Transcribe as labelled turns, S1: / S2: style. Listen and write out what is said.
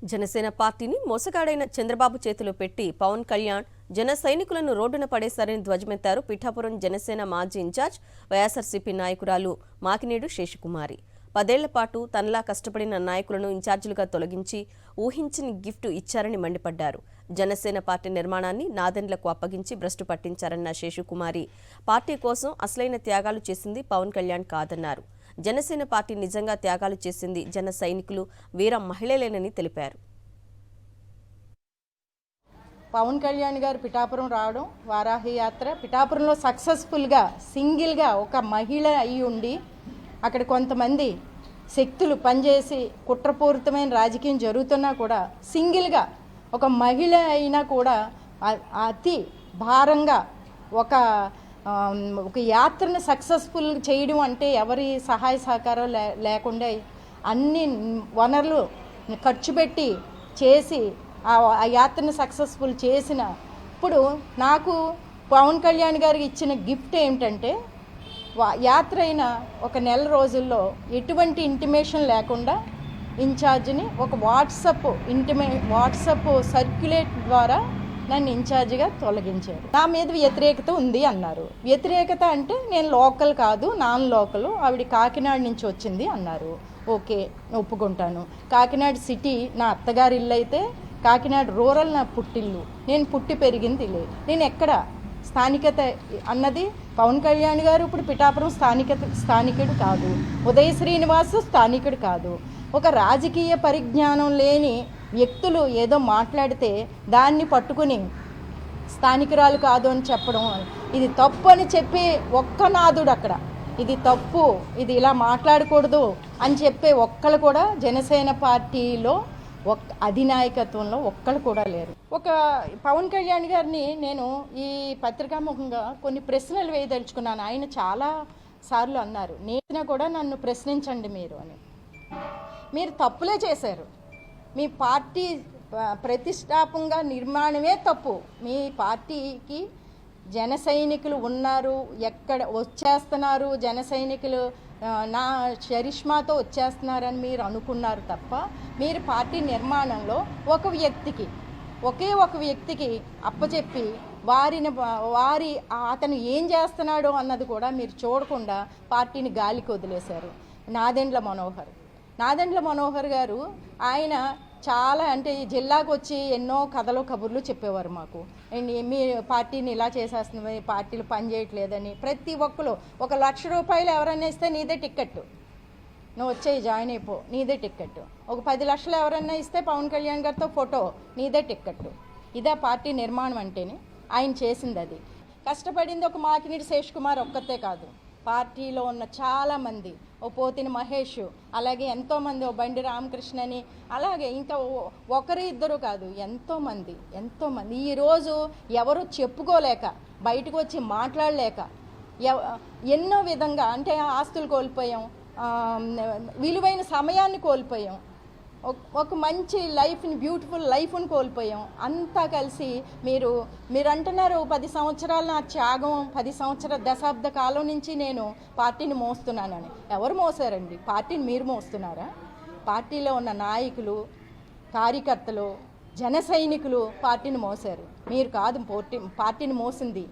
S1: జనసేన పార్టీని మోసగాడైన చంద్రబాబు చేతిలో పెట్టి పవన్ కళ్యాణ్ జన సైనికులను రోడ్డున పడేశారని ధ్వజమెత్తారు పిఠాపురం జనసేన మాజీ ఇన్ఛార్జ్ వైఎస్ఆర్సీపీ నాయకురాలు మాకినేడు శేషకుమారి. 10 ఏళ్ల పాటు తనలా కష్టపడిన నాయకులను ఇన్ఛార్జీలుగా తొలగించి ఊహించని గిఫ్ట్ ఇచ్చారని మండిపడ్డారు. జనసేన పార్టీ నిర్మాణాన్ని నాదెండ్లకు అప్పగించి భ్రష్టు పట్టించారన్న శేషకుమారి పార్టీ కోసం అసలైన త్యాగాలు చేసింది పవన్ కళ్యాణ్ కాదన్నారు. జనసేన పార్టీ నిజంగా త్యాగాలు చేసింది జన సైనికులు, వీర మహిళలేనని తెలిపారు.
S2: పవన్ కళ్యాణ్ గారు పిఠాపురం రావడం, వారాహి యాత్ర పిఠాపురంలో సక్సెస్ఫుల్గా సింగిల్గా ఒక మహిళ అయి ఉండి అక్కడ కొంతమంది శక్తులు పనిచేసి కుట్రపూరితమైన రాజకీయం జరుగుతున్నా కూడా సింగిల్గా ఒక మహిళ అయినా కూడా అతి భారంగా ఒక యాత్రను సక్సెస్ఫుల్ చేయడం అంటే ఎవరి సహాయ సహకారం లేకుండా అన్ని వనరులు ఖర్చు పెట్టి చేసి ఆ యాత్రను సక్సెస్ఫుల్ చేసిన ఇప్పుడు నాకు పవన్ కళ్యాణ్ గారికి ఇచ్చిన గిఫ్ట్ ఏమిటంటే యాత్ర అయిన ఒక నెల రోజుల్లో ఎటువంటి ఇంటిమేషన్ లేకుండా ఇన్ఛార్జిని ఒక వాట్సప్ సర్క్యులేట్ ద్వారా నన్ను ఇన్ఛార్జిగా తొలగించారు. నా మీద వ్యతిరేకత ఉంది అన్నారు. వ్యతిరేకత అంటే నేను లోకల్ కాదు, నాన్ లోకల్, ఆవిడ కాకినాడ నుంచి వచ్చింది అన్నారు. ఓకే, ఒప్పుకుంటాను. కాకినాడ సిటీ నా అత్తగారి ఇల్లు అయితే కాకినాడ రూరల్ నా పుట్టిల్లు, నేను పుట్టి పెరిగింది లేదు. నేను ఎక్కడ స్థానికత అన్నది పవన్ కళ్యాణ్ గారు ఇప్పుడు పిఠాపురం స్థానికుడు కాదు, ఉదయ శ్రీనివాస్ స్థానికుడు కాదు. ఒక రాజకీయ పరిజ్ఞానం లేని వ్యక్తులు ఏదో మాట్లాడితే దాన్ని పట్టుకుని స్థానికురాలు కాదు అని చెప్పడం, ఇది తప్పు అని చెప్పి ఒక్క నాదుడు అక్కడ ఇది తప్పు, ఇది ఇలా మాట్లాడకూడదు అని చెప్పే ఒక్కళ్ళు కూడా జనసేన పార్టీలో అధినాయకత్వంలో ఒక్కళ్ళు కూడా లేరు. ఒక పవన్ కళ్యాణ్ గారిని నేను ఈ పత్రికాముఖంగా కొన్ని ప్రశ్నలు వేయదలుచుకున్నాను. ఆయన చాలా సార్లు అన్నారు, నేను కూడా నన్ను ప్రశ్నించండి మీరు అని. మీరు తప్పులే చేశారు. మీ పార్టీ ప్రతిష్టాపంగా నిర్మాణమే తప్పు. మీ పార్టీకి జన సైనికులు ఉన్నారు, ఎక్కడ వచ్చేస్తున్నారు, జన సైనికులు నా చరిష్మాతో వచ్చేస్తున్నారని మీరు అనుకున్నారు తప్ప మీరు పార్టీ నిర్మాణంలో ఒకే ఒక వ్యక్తికి అప్పచెప్పి అతను ఏం చేస్తున్నాడో అన్నది కూడా మీరు చూడకుండా పార్టీని గాలికి వదిలేశారు. నాదెండ్ల మనోహర్ గారు ఆయన చాలా అంటే ఈ జిల్లాకు వచ్చి ఎన్నో కథలు కబుర్లు చెప్పేవారు మాకు. మీ పార్టీని ఇలా చేసేస్తుంది, పార్టీలు పనిచేయట్లేదని. ప్రతి ఒక్కరు ₹1,00,000 ఎవరైనా ఇస్తే నీదే టిక్కెట్, నువ్వు వచ్చేయి జాయిన్ అయిపో, నీదే టిక్కెట్. ఒక 10 లక్షలు ఎవరైనా ఇస్తే పవన్ కళ్యాణ్ గారితో ఫోటో, నీదే టిక్కెట్. ఇదే పార్టీ నిర్మాణం అంటేనే ఆయన చేసింది. అది కష్టపడింది ఒక మాకినేడు శేషకుమార్ ఒక్కతే కాదు, పార్టీలో ఉన్న చాలామంది, ఓ పోతిని మహేష్, అలాగే ఎంతోమంది, ఓ బండి రామకృష్ణని, అలాగే ఇంకా ఒకరు ఇద్దరు కాదు ఎంతోమంది. ఈరోజు ఎవరు చెప్పుకోలేక, బయటకు వచ్చి మాట్లాడలేక ఎన్నో విధంగా అంటే ఆస్తులు కోల్పోయాం, విలువైన సమయాన్ని కోల్పోయాం, ఒక మంచి లైఫ్ని, బ్యూటిఫుల్ లైఫ్ని కోల్పోయాం. అంతా కలిసి మీరు అంటున్నారు 10 సంవత్సరాల నా త్యాగం, 10 సంవత్సరాల దశాబ్ద కాలం నుంచి నేను పార్టీని మోస్తున్నానని. ఎవరు మోసారండి? పార్టీని మీరు మోస్తున్నారా? పార్టీలో ఉన్న నాయకులు, కార్యకర్తలు, జన సైనికులు పార్టీని మోసారు. మీరు కాదు పార్టీని మోసింది.